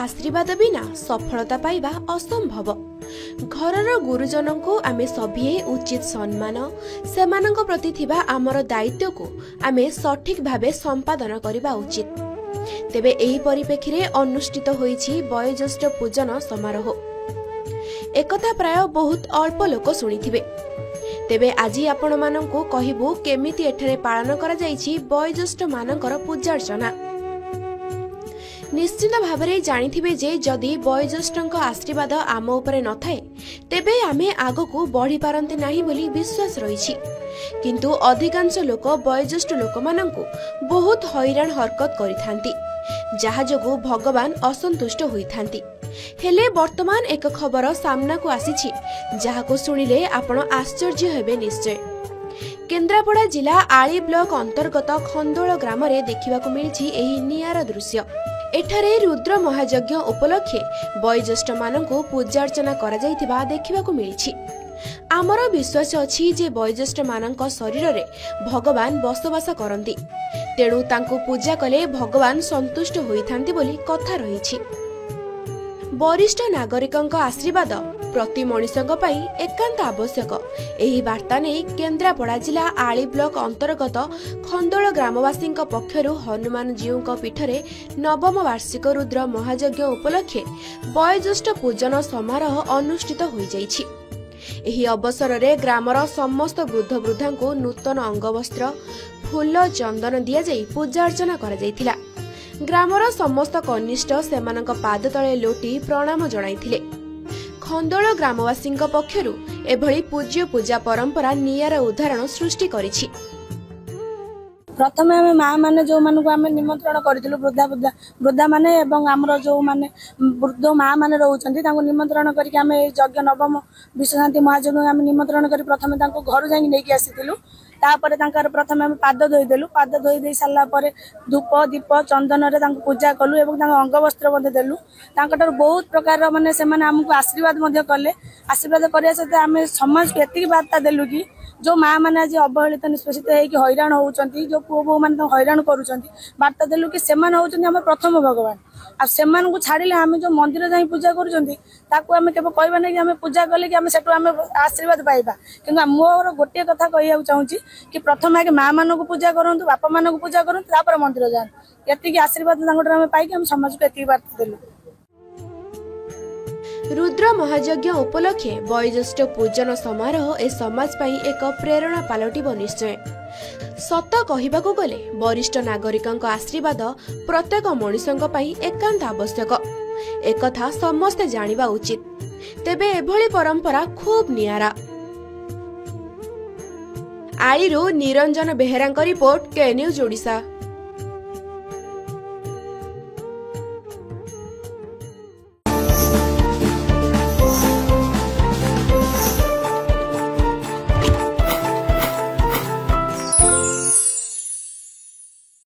आशीर्वाद बिना सफलता पाइबा असंभव। घरर गुरुजन को आमे सभीए उचित सम्मान सेमानक प्रति थिबा आमर दायित्व को आमे सठिक भावे संपादन करिबा उचित। तेबे एही परिप्रेक्षी अनुष्ठित होईछि वयोज्येष्ठ पूजन समारोह। एकथा प्राय बहुत अल्प लोक शुणिथिबे। तेबे आज आपण माननकु कहिबु केमिति एठारे पालन करा जाईछि वयोज्येष्ठ मानकर पूजार्चना। निश्चित भावरे जानिथिबे जे जदि वयोज्येष्ठଙ୍କ आशीर्वाद आम उपरे न थाए तेबे आमे आगकु बढ़ी पारंते नाही बोली विश्वास रहिछि। किंतु अधिकांश लोक वयोज्येष्ठ लोक माननकु बहुत हैरान हरकत करिथांती, जहा जोगु भगवान असंतुष्ट होइथांती। हेले वर्तमान एक खबर सामना को आसीछि जहाको सुनिले आपण आश्चर्य हेबे निश्चय। केन्द्रापड़ा जिला आली ब्लॉक अंतर्गत खंदोल ग्राम रे देखिबाकू मिलिछि एही नियारा दृश्य। एठारे रुद्र महायज्ञ उपलक्षे वयोज्येष्ठ माननकु पूजार्चना करा जाइथिबा देखिबाकू मिलिछि। आमर विश्वास अछि जे वयोज्येष्ठ माननक शरीर रे भगवान बसवास करंती, तेणु तांको पूजा कले भगवान संतुष्ट होइथांती बोली कथा रहिछि। वरिष्ठ नागरिकଙ୍କ आशीर्वाद प्रति मनिषଙ୍କ ପାଇଁ एकांत आवश्यक। एही वार्ता नै केन्द्रापड़ा जिला आली ब्लॉक अंतर्गत खंदोल ग्रामवासीଙ୍କ पक्षरु हनुमान जीउଙ୍କ पीठरे नवम वार्षिक रुद्र महायज्ञ उपलक्षे वयोज्येष्ठ पूजन समारोह अनुष्ठित होई जाइछि। एही अवसर रे ग्रामर समस्त वृद्ध वृद्धांको नूतन अंगवस्त्र फूल चंदन दिया जाई पूजा अर्चना करा जाइथिला। ग्रामर समस्त कनिष्ठ सेमानक पाद तले लोटी प्रणाम जणाइथिले। खंदोल ग्रामवासीଙ୍କ पक्षरु एभଳି पूज्य पूजा परंपरा नियारा उदाहरण सृष्टि करिछि। प्रथम आम माँ मैंने जो मान को आम निमंत्रण करूँ वृद्धा माने एवं आमर जो माने वृद्ध माँ मैंने रोचंती निमंत्रण करके आम यज्ञ नवम विश्वशांति महायज्ञ आम निमंत्रण कर प्रथम घर जाई नहीं आसीलु। तापर प्रथम आम पाद धोईदेलु। पाद धोई दे सारा पर धूप दीप चंदन रे पूजा कलु एवं अंग वस्त्र देलु। बहुत प्रकार माने से आमको आशीर्वाद कले। आशीर्वाद करने सहित आम समाज को एति बार्ता देलु कि जो माँ मैंने आज अवहेलित निष्पेषित होकर हैरान होती, जो पुओ बो मैंने हैरान करुँच बार्ता देलु कि सेमान होउछन्ती हमर प्रथम भगवान। आ सेमान को छाड़िले आम जो मंदिर जाई पूजा करुँच आम केवल कहबा नहीं कि आम पूजा कले कि आम सेठू आम आशीर्वाद पाइबा। किंतु मोर गोटे कथा कहया चाहूँगी कि प्रथम आगे माँ मान को पूजा करूँ, बापा मान को पूजा करूँ, तापर मंदिर जाए। एति आशीर्वाद आम पाई आम समाज को एति बार्ता देलु। रुद्र महायज्ञ उपलक्षे वयोज्येष्ठ पूजन समारोह ए समाज पाई एक प्रेरणा पालटिब निश्चय। सत कहिबाकू गले वरिष्ठ नागरिकଙ୍କ आशीर्वाद प्रत्येक मनिषଙ୍କ पाई एकांत आवश्यक। एकथा समस्त जानिबा उचित। तेबे एभଳି परंपरा खूब नियारा। आलीरू निरंजन बेहेरांक रिपोर्ट के न्यूज ओडिशा।